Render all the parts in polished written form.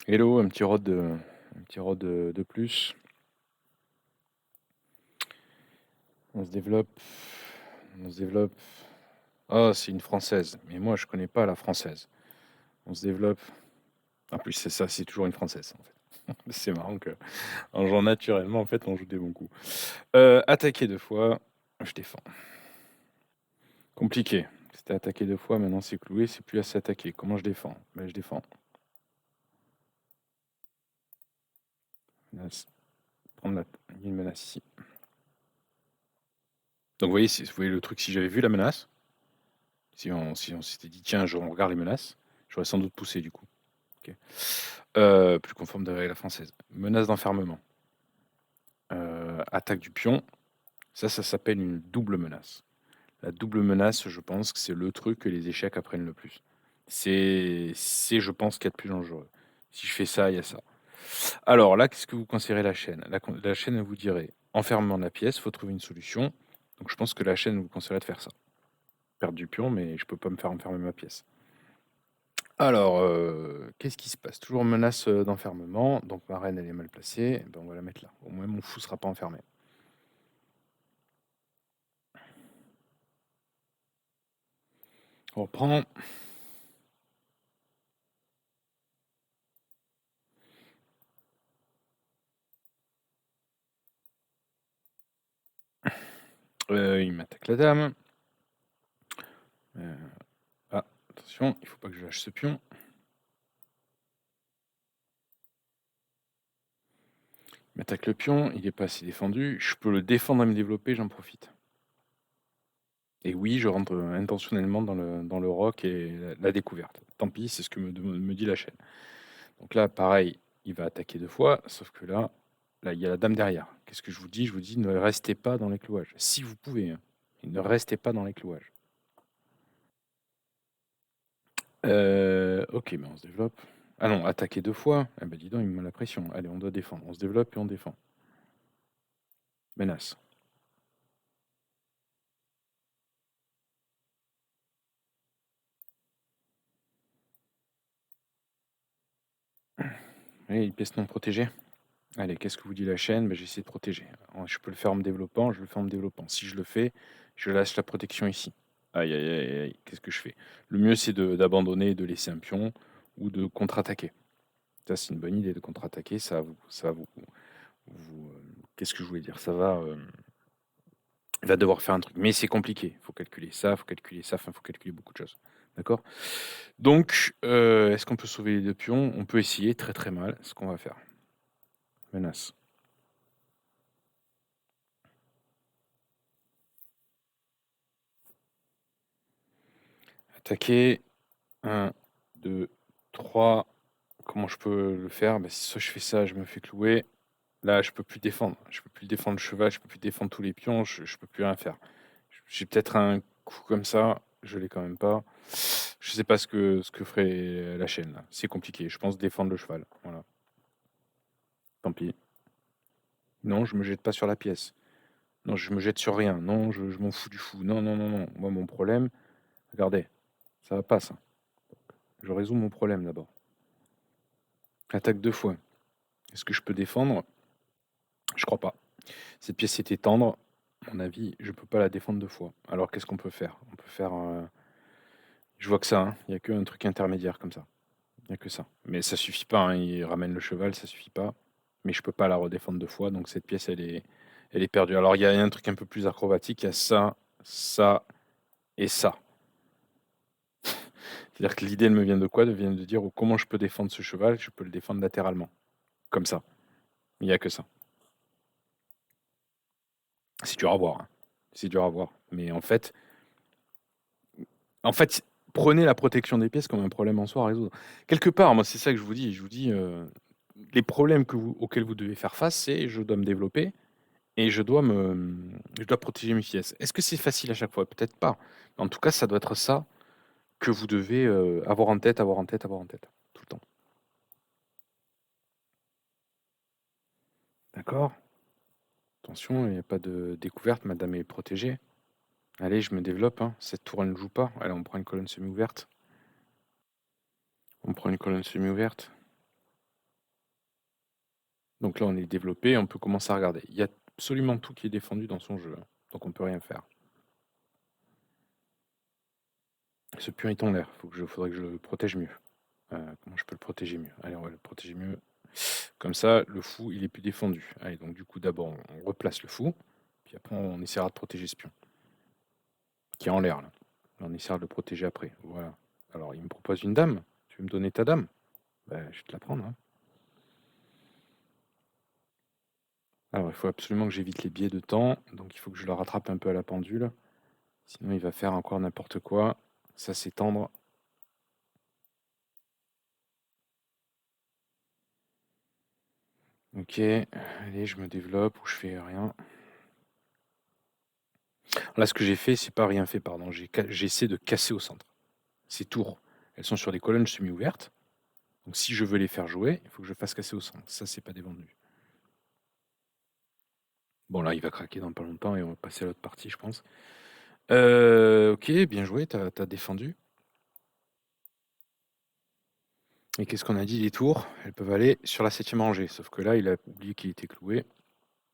Hello, un petit rod de plus. On se développe. On se développe. Oh, c'est une française. Mais moi, je connais pas la française. On se développe. En plus, c'est ça, c'est toujours une française, en fait. C'est marrant que, en jouant naturellement, en fait, on joue des bons coups. Attaquer 2 fois. Je défends. Compliqué. C'était attaquer 2 fois, maintenant c'est cloué, c'est plus assez attaquer. Comment je défends? Ben, je défends. Menace. Prendre la... Il y a une menace ici. Donc, vous voyez le truc, si j'avais vu la menace, si on s'était dit, tiens, on regarde les menaces, j'aurais sans doute poussé du coup. Ok. Plus conforme de la règle française. Menace d'enfermement. Attaque du pion. Ça s'appelle une double menace. La double menace, je pense que c'est le truc que les échecs apprennent le plus. Je pense, qu'il y a de plus dangereux. Si je fais ça, il y a ça. Alors là, qu'est-ce que vous considérez la chaîne? La chaîne, elle vous dirait enfermement de la pièce, faut trouver une solution. Donc je pense que la chaîne vous conseillerait de faire ça. Perdre du pion, mais je peux pas me faire enfermer ma pièce. Alors, qu'est-ce qui se passe? Toujours menace, d'enfermement, donc ma reine, elle est mal placée, ben, on va la mettre là. Au moins mon fou sera pas enfermé. On reprend. Il m'attaque la dame. Heu, ah, attention, il faut pas que je lâche ce pion. Il m'attaque le pion, il est pas assez défendu. Je peux le défendre et me développer, j'en profite. Et oui, je rentre, intentionnellement dans le rock et la découverte. Tant pis, c'est ce que me dit la chaîne. Donc là, pareil, il va attaquer 2 fois, sauf que là, il y a la dame derrière. Qu'est-ce que je vous dis? Je vous dis: «Ne restez pas dans les clouages». Si vous pouvez, hein, et ne restez pas dans les clouages. OK, mais on se développe. Ah non, attaquer 2 fois? Ah bah, dis donc, il me met la pression. Allez, on doit défendre. On se développe et on défend. Menace. Oui, une pièce non protégée. Allez, qu'est-ce que vous dit la chaîne? Bah, j'essaie de protéger. Je peux le faire en me développant, je le fais en me développant. Si je le fais, je lâche la protection ici. Aïe, aïe, aïe, aïe, qu'est-ce que je fais? Le mieux, c'est d'abandonner et de laisser un pion ou de contre-attaquer. Ça, c'est une bonne idée de contre-attaquer. Qu'est-ce que je voulais dire? Il va devoir faire un truc. Mais c'est compliqué. Il faut calculer ça, il faut calculer ça, enfin, il faut calculer beaucoup de choses. D'accord? Donc, est-ce qu'on peut sauver les 2 pions? On peut essayer, très, très mal, ce qu'on va faire. Menace. Attaquer. 1, 2, 3. Comment je peux le faire? Bah, si soit je fais ça, je me fais clouer. Là, je peux plus défendre. Je peux plus défendre le cheval, je peux plus défendre tous les pions, je peux plus rien faire. J'ai peut-être un coup comme ça, je l'ai quand même pas. Je sais pas ce que ferait la chaîne là. C'est compliqué. Je pense défendre le cheval. Voilà. Tant pis. Non, je me jette pas sur la pièce. Non, je me jette sur rien. Non, je m'en fous du fou. Non, non, non, non. Moi, mon problème, regardez, ça va pas ça. Je résous mon problème d'abord. Attaque 2 fois. Est-ce que je peux défendre? Je crois pas. Cette pièce était tendre. À mon avis, je peux pas la défendre 2 fois. Alors qu'est-ce qu'on peut faire? On peut faire, je vois que ça, hein. Il y a qu'un truc intermédiaire comme ça. Il y a que ça. Mais ça suffit pas, hein. Il ramène le cheval, ça suffit pas. Mais je peux pas la redéfendre 2 fois, donc cette pièce, elle est perdue. Alors il y a un truc un peu plus acrobatique, il y a ça, ça et ça. C'est-à-dire que l'idée, elle me vient de quoi? Elle vient de dire: «Oh, comment je peux défendre ce cheval? Je peux le défendre latéralement, comme ça». Il y a que ça. C'est dur à voir, hein. C'est dur à voir. Mais en fait, prenez la protection des pièces comme un problème en soi à résoudre. Quelque part, moi, c'est ça que je vous dis. Je vous dis, les problèmes auxquels vous devez faire face, c'est: je dois me développer et je dois protéger mes pièces. Est-ce que c'est facile à chaque fois? Peut-être pas. En tout cas, ça doit être ça que vous devez, avoir en tête, avoir en tête, avoir en tête, tout le temps. D'accord? Attention, il y a pas de découverte, madame est protégée. Allez, je me développe, hein. Cette tour, elle ne joue pas. Allez, on prend une colonne semi-ouverte. On prend une colonne semi-ouverte. Donc là, on est développé, on peut commencer à regarder. Il y a absolument tout qui est défendu dans son jeu, hein, donc on peut rien faire. Ce pion est en l'air, faudrait que je le protège mieux. Comment je peux le protéger mieux? Allez, on va le protéger mieux. Comme ça, le fou, il est plus défendu. Allez, donc du coup, d'abord, on replace le fou, puis après, on essaiera de protéger ce pion, qui est en l'air, là. On essaiera de le protéger après, voilà. Alors, il me propose une dame. Tu veux me donner ta dame? Ben, je vais te la prendre, hein. Alors, il faut absolument que j'évite les biais de temps, donc il faut que je le rattrape un peu à la pendule. Sinon, il va faire encore n'importe quoi. Ça, c'est tendre. Ok, allez, je me développe ou je fais rien. Là, ce que j'ai fait, c'est pas rien fait, pardon. J'essaie de casser au centre. Ces tours, elles sont sur des colonnes semi-ouvertes. Donc, si je veux les faire jouer, il faut que je fasse casser au centre. Ça, c'est pas défendu. Bon, là, il va craquer dans pas longtemps et on va passer à l'autre partie, je pense. Ok, bien joué, t'as défendu. Et qu'est-ce qu'on a dit? Les tours, elles peuvent aller sur la 7e rangée. Sauf que là, il a oublié qu'il était cloué.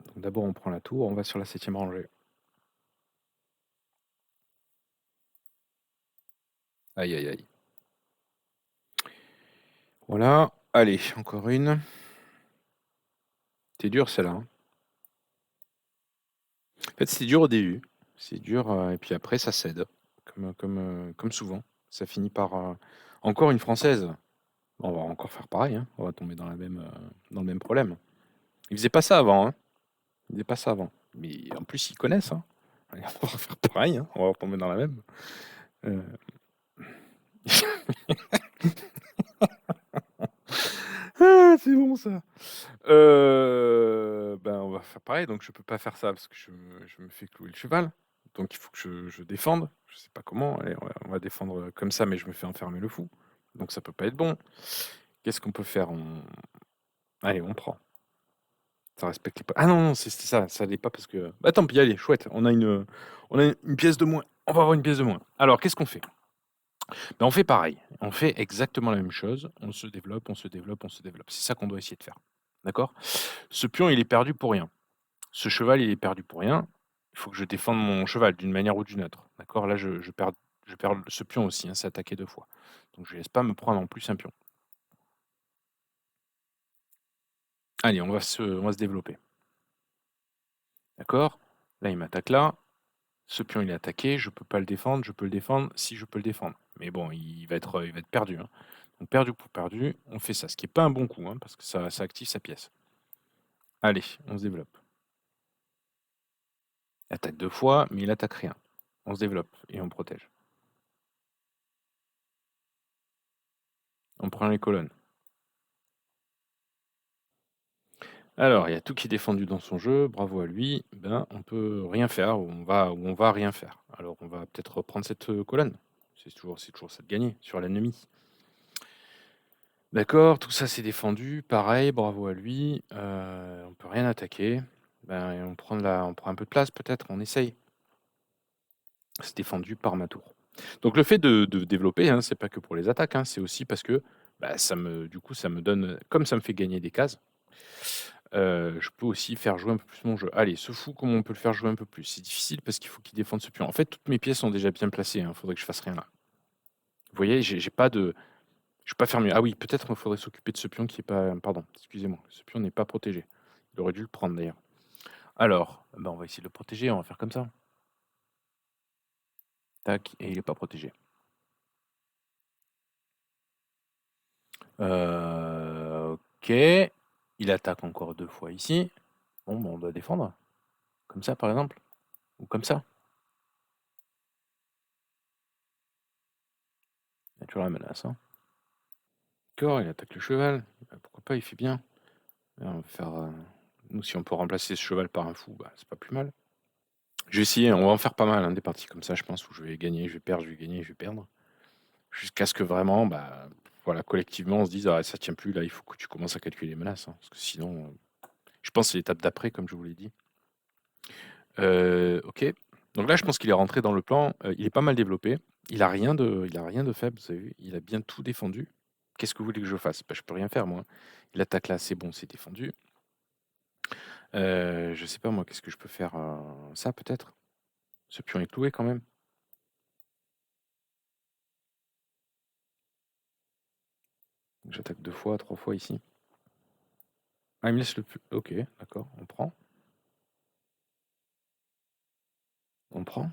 Donc d'abord, on prend la tour, on va sur la 7e rangée. Aïe, aïe, aïe. Voilà. Allez, encore une. C'est dur, celle-là, hein. En fait, c'est dur au début. C'est dur, et puis après, ça cède. Comme souvent. Ça finit par... Encore une française. On va encore faire pareil, hein. On va tomber dans le même problème. Ils faisaient pas ça avant, hein. Ils faisaient pas ça avant. Mais en plus, ils connaissent, hein. Allez, on va faire pareil, hein. On va tomber dans la même. Euh, Ah, c'est bon ça. Ben, on va faire pareil, donc je peux pas faire ça parce que je me fais clouer le cheval. Donc il faut que je défende. Je sais pas comment. Allez, on va défendre comme ça, mais je me fais enfermer le fou. Donc ça peut pas être bon. Qu'est-ce qu'on peut faire? Allez, on prend. Ça respecte les pas. Ah non, non, c'est ça. Ça l'est pas parce que. Bah tant pis, allez, chouette. On a une pièce de moins. On va avoir une pièce de moins. Alors, qu'est-ce qu'on fait? Ben, on fait pareil. On fait exactement la même chose. On se développe, on se développe, on se développe. C'est ça qu'on doit essayer de faire. D'accord? Ce pion, il est perdu pour rien. Ce cheval, il est perdu pour rien. Il faut que je défende mon cheval d'une manière ou d'une autre. D'accord? Là, je perds ce pion aussi, hein, c'est attaqué 2 fois. Donc je ne laisse pas me prendre en plus un pion. Allez, on va se développer. D'accord? Là, il m'attaque là. Ce pion, il est attaqué. Je peux pas le défendre. Je peux le défendre si je peux le défendre. Mais bon, il va être perdu, hein. Donc perdu pour perdu, on fait ça. Ce qui n'est pas un bon coup, hein, parce que ça active sa pièce. Allez, on se développe. Il attaque 2 fois, mais il attaque rien. On se développe et on protège. On prend les colonnes. Alors, il y a tout qui est défendu dans son jeu, bravo à lui. Ben, on peut rien faire, ou on va rien faire. Alors, on va peut-être reprendre cette colonne. C'est toujours ça de gagner sur l'ennemi. D'accord, tout ça c'est défendu, pareil, bravo à lui. On peut rien attaquer. Ben, et on prend un peu de place peut-être, on essaye. C'est défendu par ma tour. Donc le fait de développer, hein, c'est pas que pour les attaques, hein, c'est aussi parce que bah, du coup, ça me donne, comme ça me fait gagner des cases. Je peux aussi faire jouer un peu plus mon jeu. Allez, ce fou, comment on peut le faire jouer un peu plus? C'est difficile parce qu'il faut qu'il défende ce pion. En fait, toutes mes pièces sont déjà bien placées, hein, faudrait que je fasse rien là. Vous voyez, j'ai pas de je peux pas faire mieux. Ah oui, peut-être qu'il faudrait s'occuper de ce pion qui est pas pardon, excusez-moi, ce pion n'est pas protégé. Il aurait dû le prendre d'ailleurs. Alors, bah, on va essayer de le protéger, on va faire comme ça. Tac, et il est pas protégé. OK. Il attaque encore 2 fois ici. Bon, bah, on doit défendre. Comme ça, par exemple? Ou comme ça? Il y a toujours la menace, hein. D'accord, il attaque le cheval. Bah, pourquoi pas, il fait bien. On va faire, nous, si on peut remplacer ce cheval par un fou, bah, c'est pas plus mal. Je vais essayer, on va en faire pas mal, hein, des parties comme ça, je pense, où je vais gagner, je vais perdre, je vais gagner, je vais perdre. Jusqu'à ce que vraiment, bah, voilà, collectivement, on se dise: «Ah, ça tient plus, là, il faut que tu commences à calculer les menaces, hein», parce que sinon, je pense que c'est l'étape d'après, comme je vous l'ai dit. OK. Donc là, je pense qu'il est rentré dans le plan, il est pas mal développé. Il a rien de faible, vous avez vu? Il a bien tout défendu. Qu'est-ce que vous voulez que je fasse? Bah, je peux rien faire moi. Il attaque là, c'est bon, c'est défendu. Je sais pas moi, qu'est-ce que je peux faire? Ça peut-être? Ce pion est cloué quand même. J'attaque 2 fois, 3 fois ici. Ah, il me laisse le pion. OK, d'accord, on prend. On prend.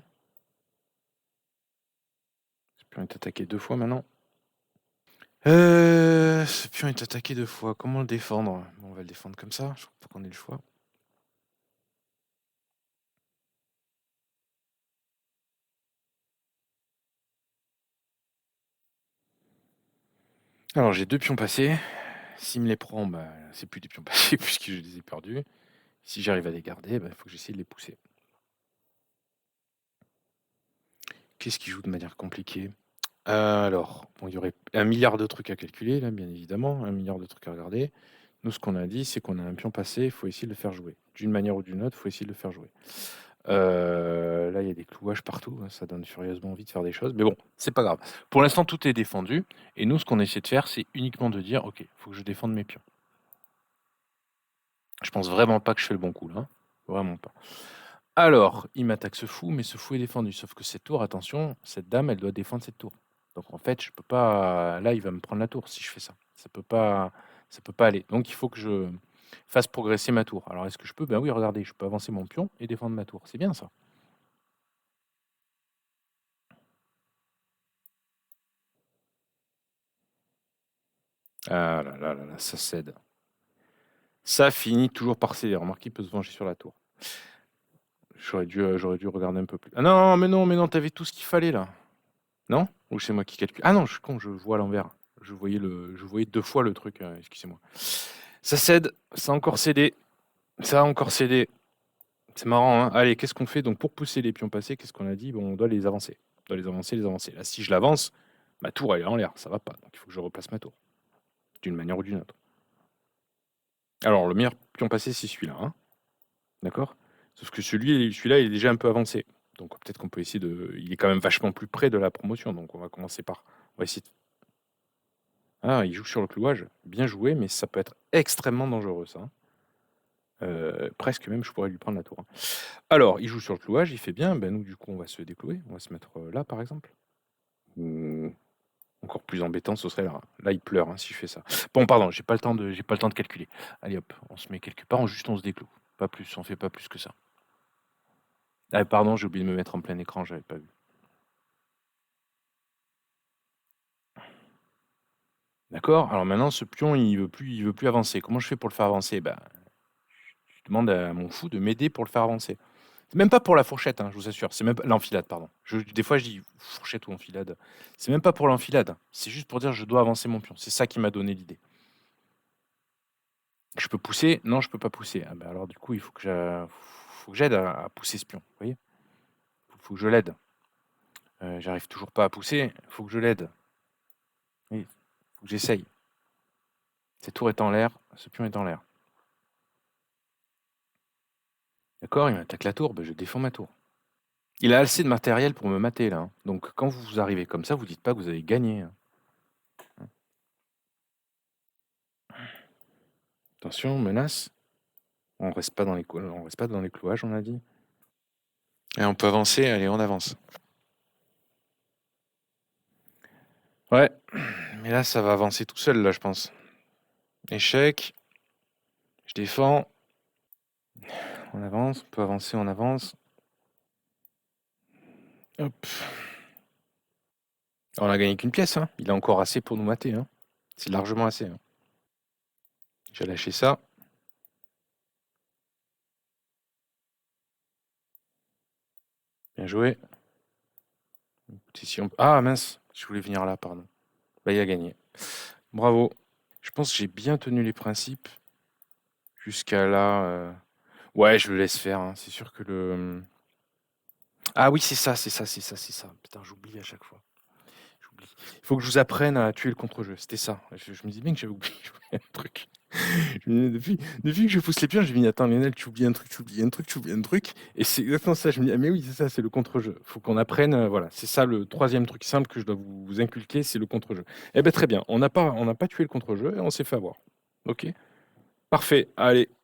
Ce pion est attaqué 2 fois maintenant. Ce pion est attaqué 2 fois. Comment le défendre? Bon, on va le défendre comme ça, je crois pas qu'on ait le choix. Alors j'ai 2 pions passés. S'il me les prend, bah, c'est plus des pions passés puisque je les ai perdus. Si j'arrive à les garder, bah, il faut que j'essaie de les pousser. Qu'est-ce qui joue de manière compliquée? Alors, bon, il y aurait 1 milliard de trucs à calculer là, bien évidemment, 1 milliard de trucs à regarder. Nous, ce qu'on a dit, c'est qu'on a un pion passé, il faut essayer de le faire jouer. D'une manière ou d'une autre, il faut essayer de le faire jouer. Là, il y a des clouages partout, hein, ça donne furieusement envie de faire des choses, mais bon, c'est pas grave. Pour l'instant, tout est défendu et nous, ce qu'on essaie de faire, c'est uniquement de dire: «OK, il faut que je défende mes pions». Je pense vraiment pas que je fais le bon coup là, hein, vraiment pas. Alors, il m'attaque ce fou, mais ce fou est défendu. Sauf que cette tour, attention, cette dame, elle doit défendre cette tour. Donc en fait, je peux pas. Là, il va me prendre la tour si je fais ça. Ça peut pas aller. Donc il faut que je fasse progresser ma tour. Alors est-ce que je peux? Ben oui, regardez, je peux avancer mon pion et défendre ma tour. C'est bien ça. Ah là là là là, ça cède. Ça finit toujours par céder. Remarquez, il peut se venger sur la tour. J'aurais dû regarder un peu plus. Ah non, mais non, t'avais tout ce qu'il fallait là. Non? Ou c'est moi qui calcule? Ah non, je suis con, je vois à l'envers. Je voyais 2 fois le truc, excusez-moi. Ça cède, ça a encore cédé, ça a encore cédé. C'est marrant, hein? Allez, qu'est-ce qu'on fait? Donc pour pousser les pions passés, qu'est-ce qu'on a dit? Bon, on doit les avancer. On doit les avancer, les avancer. Là, si je l'avance, ma tour, elle est en l'air, ça va pas. Donc il faut que je replace ma tour, d'une manière ou d'une autre. Alors, le meilleur pion passé, c'est celui-là, hein? D'accord? Sauf que celui-là, il est déjà un peu avancé. Donc peut-être qu'on peut essayer de. Il est quand même vachement plus près de la promotion. Donc on va commencer par. On va essayer de. Ah, il joue sur le clouage. Bien joué, mais ça peut être extrêmement dangereux, ça, hein. Presque même, je pourrais lui prendre la tour, hein. Alors, il joue sur le clouage, il fait bien. Ben nous, du coup, on va se déclouer. On va se mettre là, par exemple. Ou encore plus embêtant, ce serait là. Là, il pleure, hein, si je fais ça. Bon, pardon, j'ai pas le temps de calculer. Allez, hop, on se met quelque part. On se décloue. Pas plus, on fait pas plus que ça. Ah, pardon, j'ai oublié de me mettre en plein écran, j'avais pas vu. D'accord. Alors maintenant, ce pion, il veut plus avancer. Comment je fais pour le faire avancer? Ben, je demande à mon fou de m'aider pour le faire avancer. C'est même pas pour la fourchette, hein, je vous assure. C'est même pas l'enfilade, pardon. Des fois, je dis fourchette ou enfilade. C'est même pas pour l'enfilade. C'est juste pour dire je dois avancer mon pion. C'est ça qui m'a donné l'idée. Je peux pousser? Non, je peux pas pousser. Ah ben alors du coup, il faut que j'aide à pousser ce pion. Vous voyez? Faut que je l'aide. J'arrive toujours pas à pousser. Il faut que je l'aide. Oui, faut que j'essaye. Cette tour est en l'air. Ce pion est en l'air. D'accord? Il m'attaque la tour. Ben, je défends ma tour. Il a assez de matériel pour me mater là, hein. Donc quand vous arrivez comme ça, vous dites pas que vous avez gagné, hein. Attention, menace. On reste pas dans les clouages, on a dit. Et on peut avancer, allez, on avance. Ouais, mais là, ça va avancer tout seul, là, je pense. Échec, je défends, on avance, on peut avancer, on avance. Hop. On a gagné qu'une pièce, hein. Il a encore assez pour nous mater, hein. C'est largement assez, hein. J'ai lâché ça. Bien joué. Écoutez, ah mince, je voulais venir là, pardon. Bah, il a gagné. Bravo. Je pense que j'ai bien tenu les principes jusqu'à là. Ouais, je le laisse faire, hein. C'est sûr que le. Ah oui, c'est ça, c'est ça, c'est ça, c'est ça. Putain, j'oublie à chaque fois. J'oublie. Il faut que je vous apprenne à tuer le contre-jeu. C'était ça. Je me dis bien que j'avais oublié un truc. Depuis que je pousse les pions, je me dis, attends, Lionel, tu oublies un truc, tu oublies un truc, tu oublies un truc. Et c'est exactement ça. Je me dis, ah, mais oui, c'est ça, c'est le contre-jeu. Il faut qu'on apprenne. Voilà, c'est ça le troisième truc simple que je dois vous inculquer, c'est le contre-jeu. Eh bien, très bien. On n'a pas tué le contre-jeu et on s'est fait avoir. OK? Parfait. Allez.